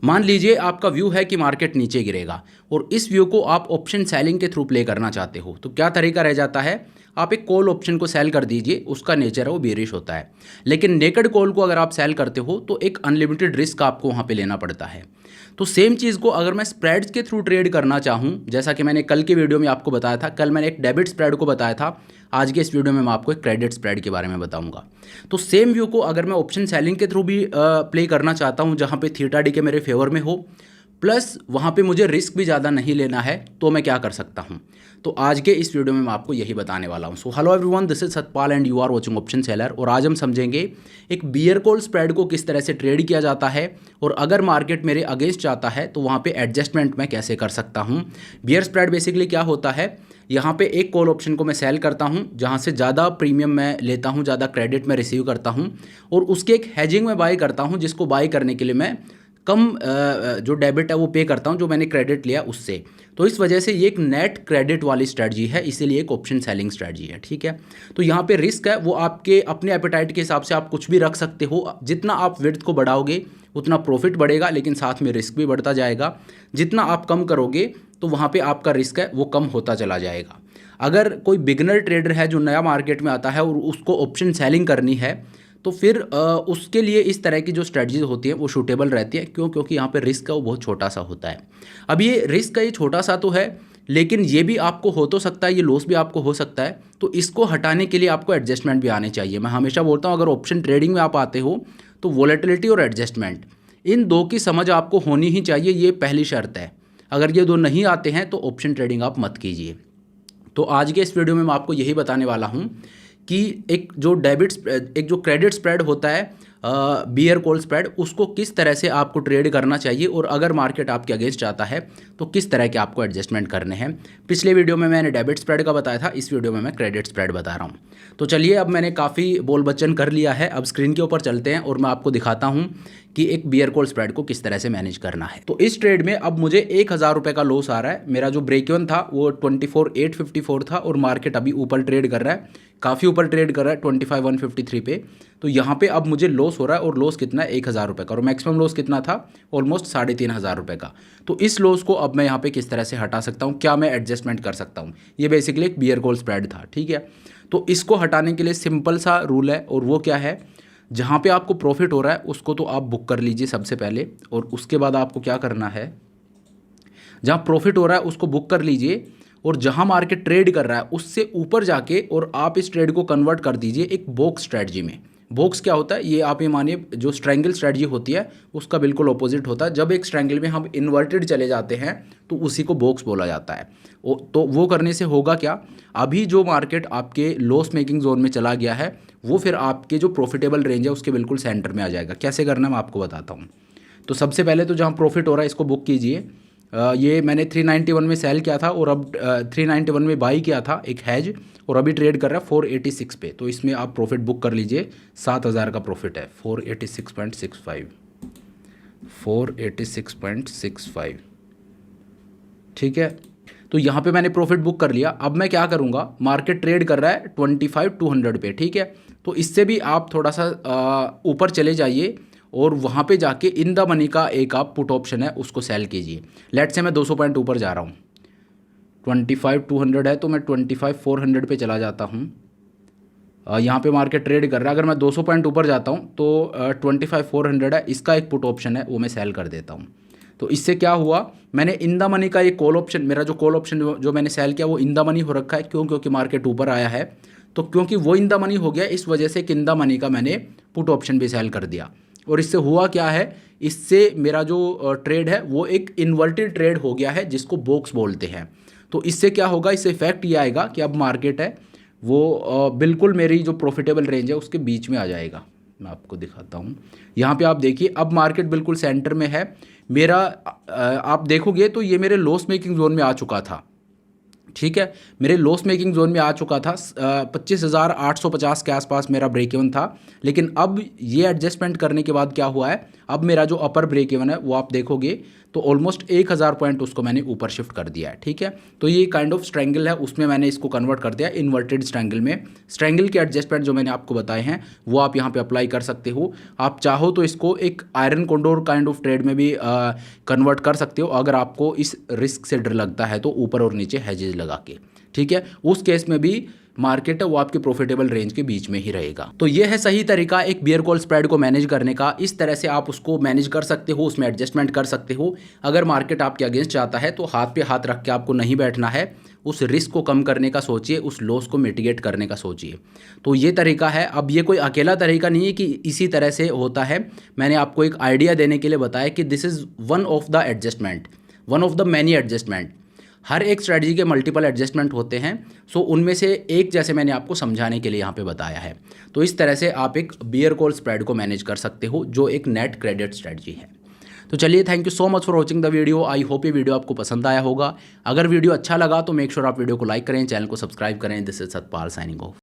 मान लीजिए आपका व्यू है कि मार्केट नीचे गिरेगा और इस व्यू को आप ऑप्शन सेलिंग के थ्रू प्ले करना चाहते हो, तो क्या तरीका रह जाता है? आप एक कॉल ऑप्शन को सेल कर दीजिए, उसका नेचर है वो बेरिश होता है। लेकिन नेकेड कॉल को अगर आप सेल करते हो तो एक अनलिमिटेड रिस्क आपको वहाँ पे लेना पड़ता है। तो सेम चीज़ को अगर मैं स्प्रेड्स के थ्रू ट्रेड करना चाहूँ, जैसा कि मैंने कल के वीडियो में आपको बताया था, कल मैंने एक डेबिट स्प्रेड को बताया था, आज के इस वीडियो में मैं आपको एक क्रेडिट स्प्रेड के बारे में बताऊंगा। तो सेम व्यू को अगर मैं ऑप्शन सेलिंग के थ्रू भी प्ले करना चाहता हूं, जहां पे थीटा डी के मेरे फेवर में हो, प्लस वहां पे मुझे रिस्क भी ज़्यादा नहीं लेना है, तो मैं क्या कर सकता हूं? तो आज के इस वीडियो में मैं आपको यही बताने वाला हूं। So hello everyone, this is Satpal and you are watching option seller. और आज हम समझेंगे एक बियर कॉल स्प्रेड को किस तरह से ट्रेड किया जाता है, और अगर मार्केट मेरे अगेंस्ट जाता है तो वहाँ पे एडजस्टमेंट मैं कैसे कर सकता हूँ। बियर स्प्रेड बेसिकली क्या होता है? यहाँ पे एक कॉल ऑप्शन को मैं सेल करता हूँ जहाँ से ज़्यादा प्रीमियम मैं लेता हूँ, ज़्यादा क्रेडिट मैं रिसीव करता हूँ, और उसके एक हेजिंग में बाई करता हूँ, जिसको बाई करने के लिए मैं कम जो डेबिट है वो पे करता हूँ जो मैंने क्रेडिट लिया उससे। तो इस वजह से ये एक नेट क्रेडिट वाली स्ट्रैटेजी है, इसीलिए एक ऑप्शन सेलिंग स्ट्रैटेजी है। ठीक है, तो यहाँ पे रिस्क है वो आपके अपने एपेटाइट के हिसाब से आप कुछ भी रख सकते हो। जितना आप विड्थ को बढ़ाओगे उतना प्रॉफिट बढ़ेगा, लेकिन साथ में रिस्क भी बढ़ता जाएगा। जितना आप कम करोगे तो वहाँ पे आपका रिस्क है वो कम होता चला जाएगा। अगर कोई बिगनर ट्रेडर है जो नया मार्केट में आता है और उसको ऑप्शन सेलिंग करनी है, तो फिर उसके लिए इस तरह की जो स्ट्रेटजीज होती है वो सूटेबल रहती है। क्यों? क्योंकि यहाँ पे रिस्क का वो बहुत छोटा सा होता है। अब ये रिस्क का ये छोटा सा तो है, लेकिन ये भी आपको हो तो सकता है, ये लॉस भी आपको हो सकता है। तो इसको हटाने के लिए आपको एडजस्टमेंट भी आने चाहिए। मैं हमेशा बोलता हूँ अगर ऑप्शन ट्रेडिंग में आप आते हो तो वोलेटिलिटी और एडजस्टमेंट, इन दो की समझ आपको होनी ही चाहिए, ये पहली शर्त है। अगर ये दो नहीं आते हैं तो ऑप्शन ट्रेडिंग आप मत कीजिए। तो आज के इस वीडियो में मैं आपको यही बताने वाला हूँ कि एक जो क्रेडिट स्प्रेड होता है, बियर कॉल स्प्रेड, उसको किस तरह से आपको ट्रेड करना चाहिए, और अगर मार्केट आपके अगेंस्ट जाता है तो किस तरह के आपको एडजस्टमेंट करने हैं। पिछले वीडियो में मैंने डेबिट स्प्रेड का बताया था, इस वीडियो में मैं क्रेडिट स्प्रेड बता रहा हूँ। तो चलिए, अब मैंने काफ़ी बोल बच्चन कर लिया है, अब स्क्रीन के ऊपर चलते हैं और मैं आपको दिखाता हूँ कि एक बियर कॉल स्प्रेड को किस तरह से मैनेज करना है। तो इस ट्रेड में अब मुझे 1,000 रुपये का लॉस आ रहा है। मेरा जो ब्रेक इवन था वो 24,854 था, और मार्केट अभी ऊपर ट्रेड कर रहा है, काफ़ी ऊपर ट्रेड कर रहा है 25,153 पे। तो यहाँ पे अब मुझे लॉस हो रहा है, और लॉस कितना है? 1,000 रुपये का, और मैक्सिमम लॉस कितना था? ऑलमोस्ट 3,500 रुपये का। तो इस लॉस को अब मैं यहाँ पे किस तरह से हटा सकता हूँ, क्या मैं एडजस्टमेंट कर सकता हूँ? ये बेसिकली एक बियर कॉल स्प्रेड था। ठीक है, तो इसको हटाने के लिए सिंपल सा रूल है, और वो क्या है? जहाँ पे आपको प्रॉफिट हो रहा है उसको तो आप बुक कर लीजिए सबसे पहले, और उसके बाद आपको क्या करना है, जहाँ प्रॉफिट हो रहा है उसको बुक कर लीजिए, और जहाँ मार्केट ट्रेड कर रहा है उससे ऊपर जाके और आप इस ट्रेड को कन्वर्ट कर दीजिए एक बॉक्स स्ट्रैटेजी में। बॉक्स क्या होता है? ये आप ये मानिए जो स्ट्रैंगल स्ट्रैटेजी होती है उसका बिल्कुल ऑपोजिट होता है। जब एक स्ट्रैंगल में हम इन्वर्टेड चले जाते हैं तो उसी को बॉक्स बोला जाता है। तो वो करने से होगा क्या? अभी जो मार्केट आपके लॉस मेकिंग जोन में चला गया है वो फिर आपके जो प्रॉफिटेबल रेंज है उसके बिल्कुल सेंटर में आ जाएगा। कैसे करना मैं आपको बताता हूँ। तो सबसे पहले तो जहाँ प्रॉफिट हो रहा है इसको बुक कीजिए। ये मैंने 391 में सेल किया था, और अब 391 में बाई किया था एक हैज, और अभी ट्रेड कर रहा है 486 पे। तो इसमें आप प्रॉफिट बुक कर लीजिए। 7,000 का प्रॉफिट है, 486.65, 486.65। ठीक है, तो यहाँ पे मैंने प्रॉफिट बुक कर लिया। अब मैं क्या करूँगा, मार्केट ट्रेड कर रहा है 25,200 पे। ठीक है, तो इससे भी आप थोड़ा सा ऊपर चले जाइए, और वहाँ पे जाके इन द मनी का एक आप पुट ऑप्शन है उसको सेल कीजिए। लेट से मैं 200 पॉइंट ऊपर जा रहा हूँ, 25,200 है तो मैं 25,400 पे चला जाता हूँ। यहाँ पे मार्केट ट्रेड कर रहा है, अगर मैं 200 पॉइंट ऊपर जाता हूँ तो 25,400 है, इसका एक पुट ऑप्शन है वो मैं सेल कर देता हूँ। तो इससे क्या हुआ, मैंने इन द मनी का एक कॉल ऑप्शन, मेरा जो कॉल ऑप्शन जो मैंने सेल किया वो इन द मनी हो रखा है। क्यों? क्योंकि मार्केट ऊपर आया है, तो क्योंकि वो इन द मनी हो गया, इस वजह से इन द मनी का मैंने पुट ऑप्शन भी सेल कर दिया। और इससे हुआ क्या है, इससे मेरा जो ट्रेड है वो एक इन्वर्टेड ट्रेड हो गया है, जिसको बॉक्स बोलते हैं। तो इससे क्या होगा, इससे इफेक्ट ये आएगा कि अब मार्केट है वो बिल्कुल मेरी जो प्रॉफिटेबल रेंज है उसके बीच में आ जाएगा। मैं आपको दिखाता हूँ, यहाँ पे आप देखिए अब मार्केट बिल्कुल सेंटर में है मेरा। आप देखोगे तो ये मेरे लॉस मेकिंग जोन में आ चुका था। ठीक है, मेरे लॉस मेकिंग जोन में आ चुका था। 25,850 के आसपास मेरा ब्रेक इवन था। लेकिन अब ये एडजस्टमेंट करने के बाद क्या हुआ है, अब मेरा जो अपर ब्रेक इवन है वो आप देखोगे तो ऑलमोस्ट 1000 पॉइंट उसको मैंने ऊपर शिफ्ट कर दिया है, ठीक है। तो ये काइंड ऑफ स्ट्रैंगल है, उसमें मैंने इसको कन्वर्ट कर दिया इन्वर्टेड स्ट्रैंगल में। स्ट्रैंगल के एडजस्टमेंट जो मैंने आपको बताए हैं वो आप यहाँ पे अप्लाई कर सकते हो। आप चाहो तो इसको एक iron Condor kind of trade में भी कन्वर्ट कर सकते हो, अगर आपको इस रिस्क से डर लगता है तो, ऊपर और नीचे हेजेज लगा के, ठीक है। उस केस में भी मार्केट है वो आपके प्रॉफिटेबल रेंज के बीच में ही रहेगा। तो ये है सही तरीका एक बियर कॉल स्प्रेड को मैनेज करने का। इस तरह से आप उसको मैनेज कर सकते हो, उसमें एडजस्टमेंट कर सकते हो। अगर मार्केट आपके अगेंस्ट जाता है तो हाथ पे हाथ रख के आपको नहीं बैठना है, उस रिस्क को कम करने का सोचिए, उस लॉस को मिटिगेट करने का सोचिए। तो ये तरीका है। अब ये कोई अकेला तरीका नहीं है कि इसी तरह से होता है, मैंने आपको एक आइडिया देने के लिए बताया कि this is one of the adjustment, one of the many adjustment. हर एक स्ट्रेटजी के मल्टीपल एडजस्टमेंट होते हैं, सो उनमें से एक जैसे मैंने आपको समझाने के लिए यहाँ पे बताया है। तो इस तरह से आप एक बियर कॉल स्प्रेड को मैनेज कर सकते हो, जो एक नेट क्रेडिट स्ट्रेटजी है। तो चलिए, thank you so much for watching the video. I hope ये वीडियो आपको पसंद आया होगा। अगर वीडियो अच्छा लगा तो मेक श्योर आप वीडियो को लाइक करें, चैनल को सब्सक्राइब करें। This is Satpal signing off.